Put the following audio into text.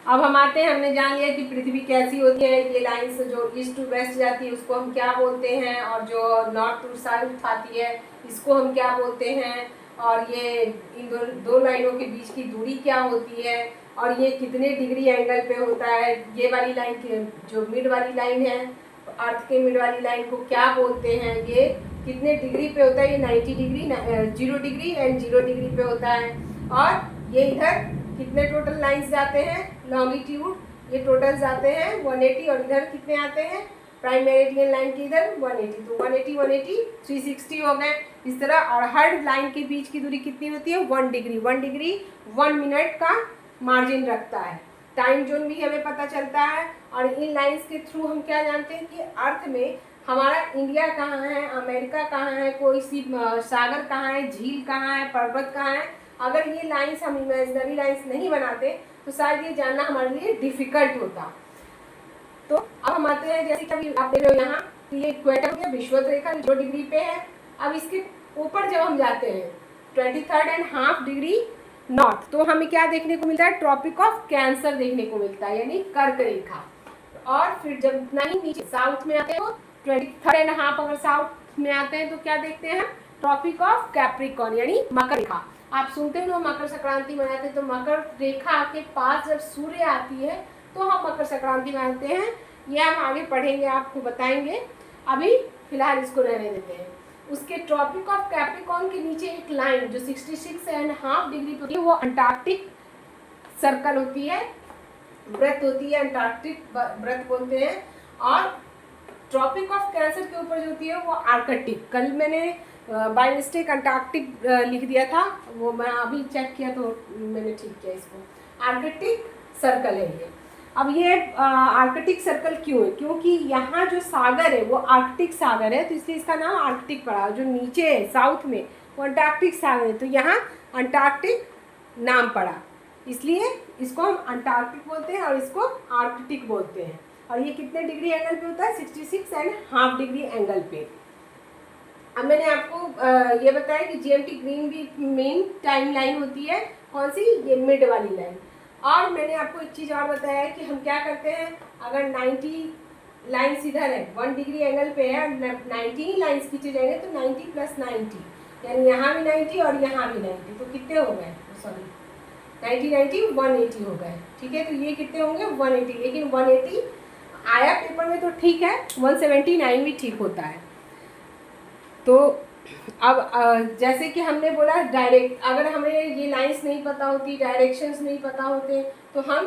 अब हम आते हैं, हमने जान लिया कि पृथ्वी कैसी होती है, ये लाइन्स जो ईस्ट टू वेस्ट जाती है उसको हम क्या बोलते हैं, और जो नॉर्थ टू साउथ आती है इसको हम क्या बोलते हैं, और ये इन दो लाइनों के बीच की दूरी क्या होती है, और ये कितने डिग्री एंगल पे होता है। ये वाली लाइन जो मिड वाली लाइन है, अर्थ के मिड वाली लाइन को क्या बोलते हैं, ये कितने डिग्री पे होता है, ये 90 डिग्री, 0 डिग्री एंड 0 डिग्री पे होता है। और ये इधर कितने टोटल लाइंस जाते हैं, लॉन्गिट्यूड, ये टोटल जाते हैं 180, और इधर कितने आते हैं प्राइम मेरिडियन लाइन के इधर 180, तो 180 180 360 हो गए इस तरह। और हर लाइन के बीच की दूरी कितनी होती है, 1 डिग्री, 1 डिग्री 1 मिनट का मार्जिन रखता है। टाइम जोन भी हमें पता चलता है। और इन लाइंस के थ्रू हम क्या जानते हैं कि अर्थ में हमारा इंडिया कहाँ है, अमेरिका कहाँ है, कोई सी सागर कहाँ है, झील कहाँ है, पर्वत कहाँ है। अगर ये लाइंस हम इमेजिनरी लाइंस नहीं बनाते तो शायद ये जानना हमारे लिए डिफिकल्ट होता। तो अब हम आते हैं, जैसे कि अभी आप देख रहे हो यहाँ, ये इक्वेटर हो गया, विषुवत रेखा 0 डिग्री पे है। अब इसके ऊपर जब हम जाते हैं 23.5 डिग्री नॉर्थ, तो हमें क्या देखने को मिलता है, ट्रॉपिक ऑफ कैंसर देखने को मिलता है, यानी कर्क रेखा। और फिर जब इतना ही नीचे साउथ में आते हैं, 23.5 अगर साउथ में आते हैं तो क्या देखते हैं, ट्रॉपिक ऑफ कैप्रिकॉर्न यानी मकर रेखा। आप सुनते हो मकर संक्रांति मनाते हैं, तो मकर रेखा के पास जब सूर्य आती है तो हम मकर संक्रांति मनाते हैं। ये हम आगे पढ़ेंगे, आपको बताएंगे, अभी फिलहाल इसको रहने देते हैं। उसके ट्रॉपिक ऑफ कैप्रिकॉर्न के नीचे एक लाइन जो 66.5 डिग्री पे होती है, वो अंटार्कटिक सर्कल होती है, व्रत होती है, अंटार्कटिक व्रत बोलते हैं। और ट्रॉपिक ऑफ कैंसर के ऊपर जो होती है वो आर्कटिक, कल मैंने बाय मिस्टेक अंटार्कटिक लिख दिया था, वो मैं अभी चेक किया तो मैंने ठीक किया इसको, आर्कटिक सर्कल है ये। अब ये आर्कटिक सर्कल क्यों है, क्योंकि यहाँ जो सागर है वो आर्कटिक सागर है, तो इसलिए इसका नाम आर्कटिक पड़ा। जो नीचे है साउथ में वो अंटार्कटिक सागर है, तो यहाँ अंटार्कटिक नाम पड़ा, इसलिए इसको हम अंटार्कटिक बोलते हैं और इसको आर्कटिक बोलते हैं। और ये कितने डिग्री एंगल पे होता है, 66.5 डिग्री एंगल पे। अब मैंने आपको ये बताया कि जीएमटी ग्रीन भी मेन टाइम लाइन होती है, कौन सी, ये मिड वाली लाइन। और मैंने आपको एक चीज़ और बताया है कि हम क्या करते हैं, अगर 90 लाइन्स इधर है 1 डिग्री एंगल पे है, 90 लाइन्स खींचे जाएंगे तो 90 + 90, यानी यहाँ भी 90 और यहाँ भी 90, तो कितने हो गए, सॉरी 90 90 180 हो गए, ठीक है। तो ये कितने होंगे 180, लेकिन 180 आया पेपर में तो ठीक है, 179 भी ठीक होता है। तो अब जैसे कि हमने बोला डायरेक्ट, अगर हमें ये लाइंस नहीं पता होती, डायरेक्शंस नहीं पता होते, तो हम